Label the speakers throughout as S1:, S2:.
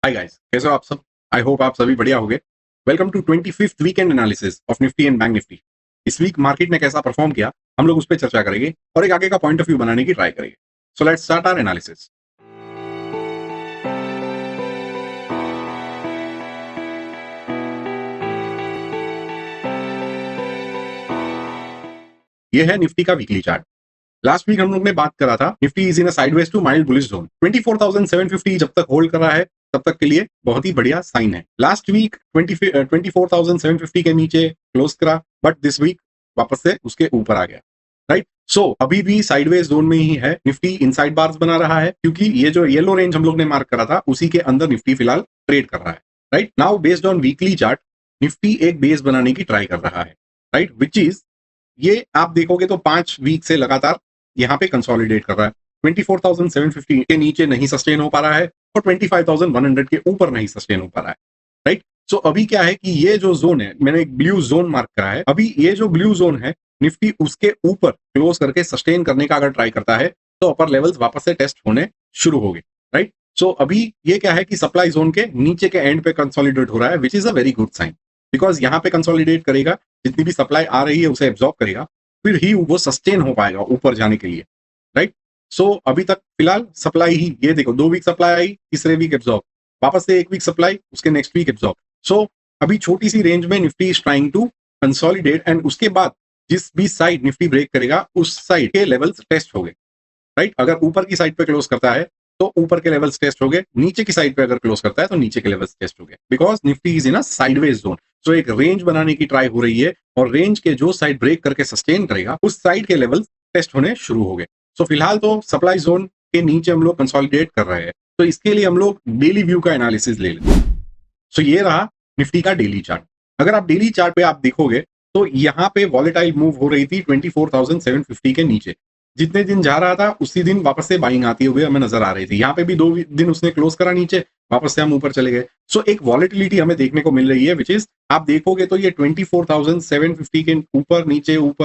S1: Hi guys, कैसे हो आप सब? आई होप आप सभी बढ़िया होंगे। Welcome to 25th weekend analysis of Nifty and bank Nifty. इस वीक मार्केट ने कैसा परफॉर्म किया, हम लोग उस पर चर्चा करेंगे और एक आगे का पॉइंट ऑफ व्यू बनाने की ट्राई करेंगे। So let's start our analysis. ये है निफ्टी का वीकली चार्ट। लास्ट वीक हम लोग ने बात करा था Nifty is in a sideways to mild bullish zone. 24,750 जब तक होल्ड कर रहा है तब तक के लिए बहुत ही बढ़िया साइन है। लास्ट वीक 24,750 के नीचे क्लोज करा, बट दिस वीक वापस से उसके ऊपर आ गया। राइट, सो अभी भी साइडवेज जोन में ही है। निफ्टी इनसाइड बार्स बना रहा है क्योंकि ये जो येलो रेंज हम लोग ने मार्क करा था उसी के अंदर निफ्टी फिलहाल ट्रेड कर रहा है। Right now based on weekly chart Nifty एक बेस बनाने की ट्राई कर रहा है। राइट, विच इज ये आप देखोगे तो 5 वीक से लगातार यहाँ पे कंसोलिडेट कर रहा है। 24,750 के नीचे नहीं सस्टेन हो पा रहा है और 25,100 के ऊपर नहीं सस्टेन हो पा रहा है। राइट, सो अभी क्या है कि ये जो जोन है, मैंने एक ब्लू जोन मार्क करा है, अभी ये जो ब्लू जोन है निफ्टी उसके ऊपर क्लोज करके सस्टेन करने का अगर ट्राई करता है तो अपर लेवल्स वापस से टेस्ट होने शुरू हो गए। राइट, सो अभी ये क्या है कि सप्लाई जोन के नीचे के एंड पे कंसोलिडेट हो रहा है, which is a very good sign. Because यहाँ पे कंसोलिडेट करेगा, जितनी भी सप्लाई आ रही है उसे एब्जॉर्ब करेगा, फिर ही वो सस्टेन हो पाएगा ऊपर जाने के लिए। राइट, सो अभी तक फिलहाल सप्लाई ही, ये देखो 2 वीक सप्लाई आई, तीसरे वीक एब्जॉर्ब, वापस से 1 वीक सप्लाई, उसके नेक्स्ट वीक एब्जॉर्ब। सो अभी छोटी सी रेंज में Nifty is trying to consolidate and उसके बाद जिस भी साइड निफ्टी ब्रेक करेगा उस साइड के लेवल्स टेस्ट हो गए। राइट, अगर ऊपर की साइड पे क्लोज करता है तो ऊपर के लेवल्स टेस्ट हो गए, नीचे की साइड पे अगर क्लोज करता है तो नीचे के लेवल्स टेस्ट हो गए, because Nifty is in a sideways zone. So एक रेंज बनाने की ट्राई हो रही है और रेंज के जो साइड ब्रेक करके सस्टेन करेगा उस साइड के लेवल्स टेस्ट होने शुरू हो गए। सो फिलहाल तो सप्लाई जोन के नीचे हम लोग कंसोलिडेट कर रहे हैं, तो इसके लिए हम लोग डेली व्यू का एनालिसिस ले लेते हैं। सो ये रहा निफ्टी का डेली चार्ट। अगर आप डेली चार्ट पे आप देखोगे तो यहाँ पे वॉलेटाइल मूव हो रही थी 24,750 के नीचे। जितने दिन जा रहा था उसी दिन वापस से बाइंग आती हुई हमें नजर आ रही थी। यहाँ पे भी 2 दिन उसने क्लोज करा नीचे, वापस से हम ऊपर चले गए। सो एक वॉलेटिलिटी हमें देखने को मिल रही है, विच इज आप देखोगे तो ये 24,750 के ऊपर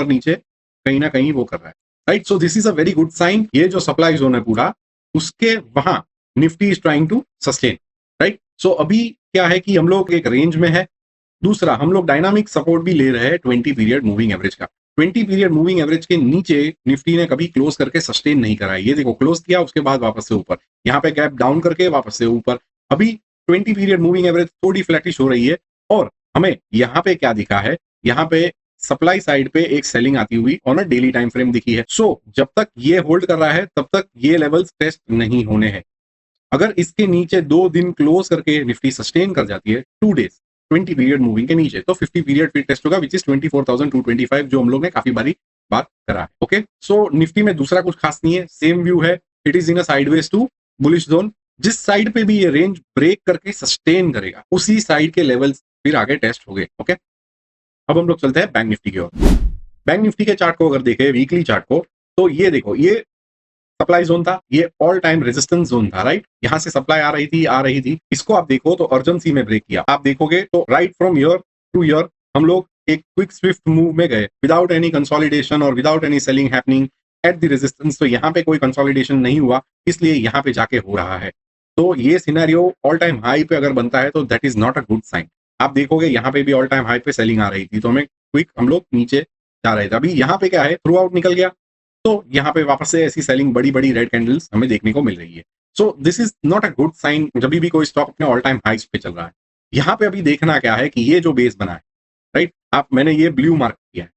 S1: नीचे कहीं ना कहीं वो कर रहा है। Right, so this is a very good sign. ये जो सप्लाई जोन है पूरा, उसके वहां Nifty is trying to sustain. Right, so अभी क्या है कि हम लोग एक रेंज में है। दूसरा, हम लोग डायनामिक सपोर्ट भी ले रहे हैं 20 पीरियड मूविंग एवरेज का। 20 पीरियड मूविंग एवरेज के नीचे निफ्टी ने कभी क्लोज करके सस्टेन नहीं करा है। ये देखो क्लोज किया, उसके बाद वापस से ऊपर, यहाँ पे गैप डाउन करके वापस से ऊपर। अभी 20 पीरियड मूविंग एवरेज थोड़ी फ्लैटिश हो रही है और हमें यहाँ पे क्या दिखा है, यहाँ पे सप्लाई साइड पे एक सेलिंग आती हुई on a daily time frame दिखी है। सो जब तक ये होल्ड कर रहा है तब तक ये लेवल्स टेस्ट नहीं होने हैं। अगर इसके नीचे 2 दिन क्लोज करके निफ्टी सस्टेन कर जाती है 2 डेज 20 पीरियड मूविंग के नीचे, तो 50 पीरियड फिर टेस्ट होगा, विच इज 24,225, जो हम लोग ने काफी बारी बात करा है। ओके, सो निफ्टी में दूसरा कुछ खास नहीं है, सेम व्यू है। It is in a sideways to bullish zone. जिस साइड पे भी ये रेंज ब्रेक करके सस्टेन करेगा उसी साइड के लेवल्स फिर आगे टेस्ट हो गए। ओके, अब हम लोग चलते हैं बैंक निफ्टी की ओर। बैंक निफ्टी के चार्ट को अगर देखें, वीकली चार्ट को, तो ये देखो, ये सप्लाई जोन था, ये ऑल टाइम रेजिस्टेंस जोन था। राइट, यहां से सप्लाई आ रही थी। इसको आप देखो तो अर्जेंसी में ब्रेक किया। आप देखोगे तो right from year two year हम लोग एक क्विक स्विफ्ट मूव में गए विदाउट एनी कंसोलिडेशन और without any selling happening at the resistance. तो यहाँ पे कोई कंसोलिडेशन नहीं हुआ, इसलिए यहाँ पे जाके हो रहा है। तो ये सिनेरियो ऑल टाइम हाई पे अगर बनता है तो that is not a good sign. आप देखोगे यहाँ पे भी ऑल टाइम हाई पे सेलिंग आ रही थी, तो हमें क्विक हम लोग नीचे जा रहे थे। अभी यहाँ पे क्या है, थ्रू आउट निकल गया, तो यहाँ पे वापस से ऐसी सेलिंग बड़ी बड़ी रेड कैंडल्स हमें देखने को मिल रही है। So this is not a good sign जब भी कोई स्टॉक अपने ऑल टाइम हाइस पे चल रहा है। यहाँ पे अभी देखना क्या है कि ये जो बेस बना है, राइट, आप मैंने ये ब्लू मार्क किया है,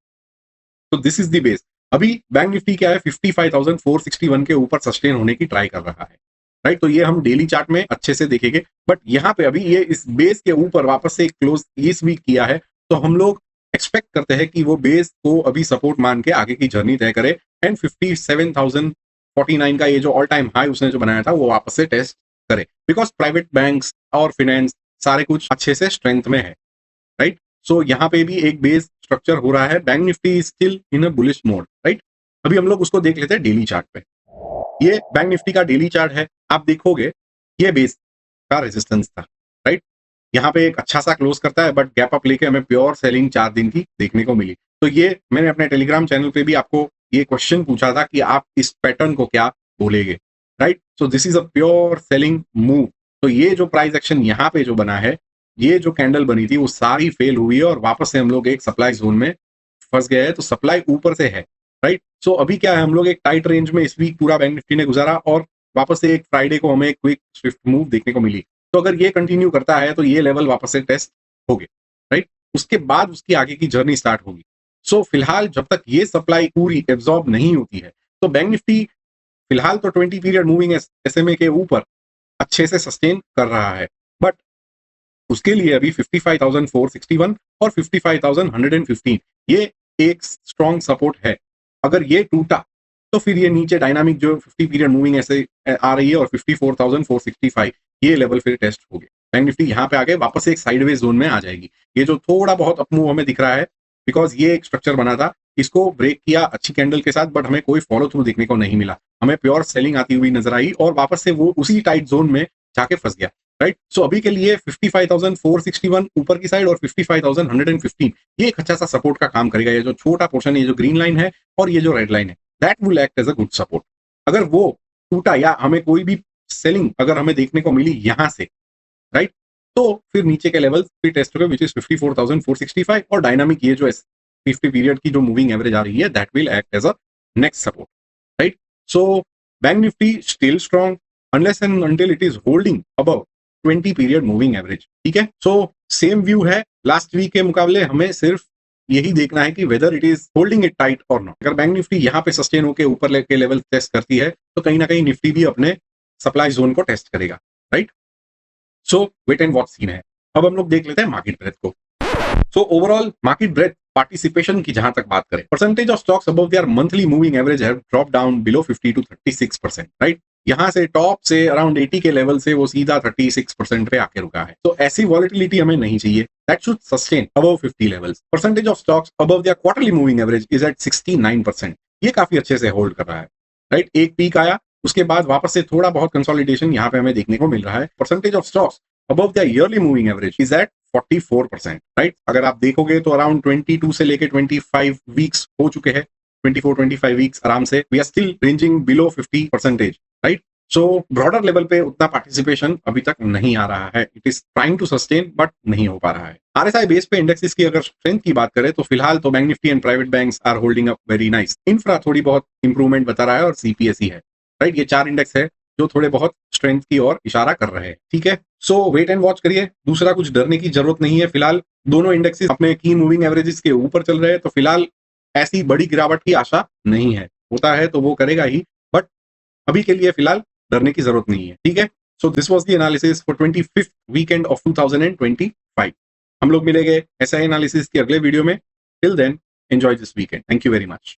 S1: तो दिस इज द बेस। अभी बैंक निफ्टी क्या है, 55,461 के ऊपर सस्टेन होने की ट्राई कर रहा है। राइट, तो ये हम डेली चार्ट में अच्छे से देखेंगे। बट यहाँ पे अभी ये इस बेस के ऊपर वापस से क्लोज इस वीक किया है, तो हम लोग एक्सपेक्ट करते हैं कि वो बेस को अभी सपोर्ट मान के आगे की जर्नी तय करे एंड 57,049 का ये जो ऑल टाइम हाई उसने जो बनाया था वो वापस से टेस्ट करे, बिकॉज प्राइवेट बैंक्स और फाइनेंस सारे कुछ अच्छे से स्ट्रेंथ में है। राइट, सो यहाँ पे भी एक बेस स्ट्रक्चर हो रहा है। Bank Nifty is still in a bullish mode. Right, अभी हम लोग उसको देख लेते हैं डेली चार्ट पे। ये बैंक निफ्टी का डेली चार्ट है। आप देखोगे ये बेस का रेजिस्टेंस था। राइट, यहाँ पे एक अच्छा सा क्लोज करता है, बट गैप अप लेके हमें प्योर सेलिंग 4 दिन की देखने को मिली। तो ये मैंने अपने टेलीग्राम चैनल पे भी आपको ये क्वेश्चन पूछा था कि आप इस पैटर्न को क्या बोलेंगे। Right, so this is a pure selling move तो ये जो प्राइस एक्शन यहाँ पे जो बना है, ये जो कैंडल बनी थी वो सारी फेल हुई है और वापस से हम लोग एक सप्लाई जोन में फंस गए हैं। तो सप्लाई ऊपर से है, राइट। सो अभी क्या है, हम लोग एक टाइट रेंज में इस वीक पूरा बैंक निफ्टी ने गुजारा और वापस से एक फ्राइडे को हमें एक क्विक स्विफ्ट मूव देखने को मिली। तो अगर ये कंटिन्यू करता है तो ये लेवल वापस से टेस्ट हो गए, राइट। उसके बाद उसकी आगे की जर्नी स्टार्ट होगी। सो फिलहाल जब तक ये सप्लाई पूरी एब्जॉर्ब नहीं होती है तो बैंक निफ्टी फिलहाल तो 20 पीरियड मूविंग एसएमए के ऊपर अच्छे से सस्टेन कर रहा है, बट उसके लिए अभी 55,461 और 55,115 ये एक स्ट्रॉन्ग सपोर्ट है। अगर ये टूटा तो फिर ये नीचे डायनामिक जो 50 पीरियड मूविंग ऐसे आ रही है और 54,465 ये लेवल फिर टेस्ट हो गए। बैंक निफ्टी यहाँ पे आगे वापस एक साइडवेज जोन में आ जाएगी। ये जो थोड़ा बहुत अपमूव हमें दिख रहा है बिकॉज ये एक स्ट्रक्चर बना था, इसको ब्रेक किया अच्छी कैंडल के साथ, बट हमें कोई फॉलो थ्रू देखने को नहीं मिला। हमें प्योर सेलिंग आती हुई नजर आई और वापस से वो उसी टाइट जोन में जाके फंस गया, राइट। सो अभी के लिए 55,461 ऊपर की साइड और 55,115 ये एक अच्छा सा सपोर्ट का काम करेगा। ये जो छोटा पोर्शन है, ये जो ग्रीन लाइन है और ये जो रेड लाइन है, that will act as a good support. अगर वो टूटा या हमें कोई भी सेलिंग अगर हमें देखने को मिली यहां से, राइट, तो फिर नीचे के लेवल फिर टेस्ट हो गए विच इज 54,465 और डायनामिक ये जो 50 पीरियड की जो मूविंग एवरेज आ रही है that will act as a next support, right. So bank Nifty still strong unless and until it is holding above 20 period moving average, ठीक है। सो सेम व्यू है लास्ट वीक के मुकाबले। हमें सिर्फ यही देखना है कि whether it is holding it tight और नॉट। अगर बैंक निफ्टी यहाँ पे सस्टेन होकर ऊपर लेके लेवल टेस्ट करती है तो कहीं ना कहीं निफ्टी भी अपने सप्लाई जोन को टेस्ट करेगा, right. So wait and watch scene है। अब हम लोग देख लेते हैं मार्केट ब्रेथ को। So overall market breadth participation की जहां तक बात करें, percentage of stocks above their monthly moving average have drop down below 50 to 36%, right. यहां से टॉप से अराउंड 80 के लेवल से वो सीधा 36% पे आके रुका है। तो ऐसी वॉलिटिलिटी हमें नहीं चाहिए। That should sustain above 50 levels. Percentage of stocks above their quarterly moving average is at 69%। ये काफी अच्छे से होल्ड कर रहा है, राइट। एक पीक आया, उसके बाद वापस से थोड़ा बहुत कंसोलिडेशन यहाँ पे हमें देखने को मिल रहा है। Percentage of stocks above the yearly moving average is at 44%, right. अगर आप देखोगे तो अराउंड 22 से लेके 25 वीक्स हो चुके हैं, 24-25 वीक्स आराम से we are still ranging below 50%, right. So broader level पे उतना पार्टिसिपेशन अभी तक नहीं आ रहा है। It is trying to sustain but नहीं हो पा रहा है। आरएसआई बेस पे इंडेक्सेस की अगर स्ट्रेंथ की बात करें तो फिलहाल तो bank Nifty and private banks are holding up very nice. Infra थोड़ी बहुत इंप्रूवमेंट बता रहा है और सीपीएसई है, राइट। ये चार इंडेक्स है जो थोड़े बहुत स्ट्रेंथ की ओर इशारा कर रहे हैं, ठीक है। सो वेट एंड वॉच करिए। दूसरा कुछ डरने की जरूरत नहीं है। फिलहाल दोनों इंडेक्सेस अपने की मूविंग एवरेजेस के ऊपर चल रहे हैं, तो फिलहाल ऐसी बड़ी गिरावट की आशा नहीं है। होता है तो वो करेगा ही, बट अभी के लिए फिलहाल डरने की जरूरत नहीं है, ठीक है। So this was the analysis for 25th weekend of 2025। हम लोग मिलेंगे ऐसा एनालिसिस के अगले वीडियो में। Till then enjoy this weekend. Thank you very much.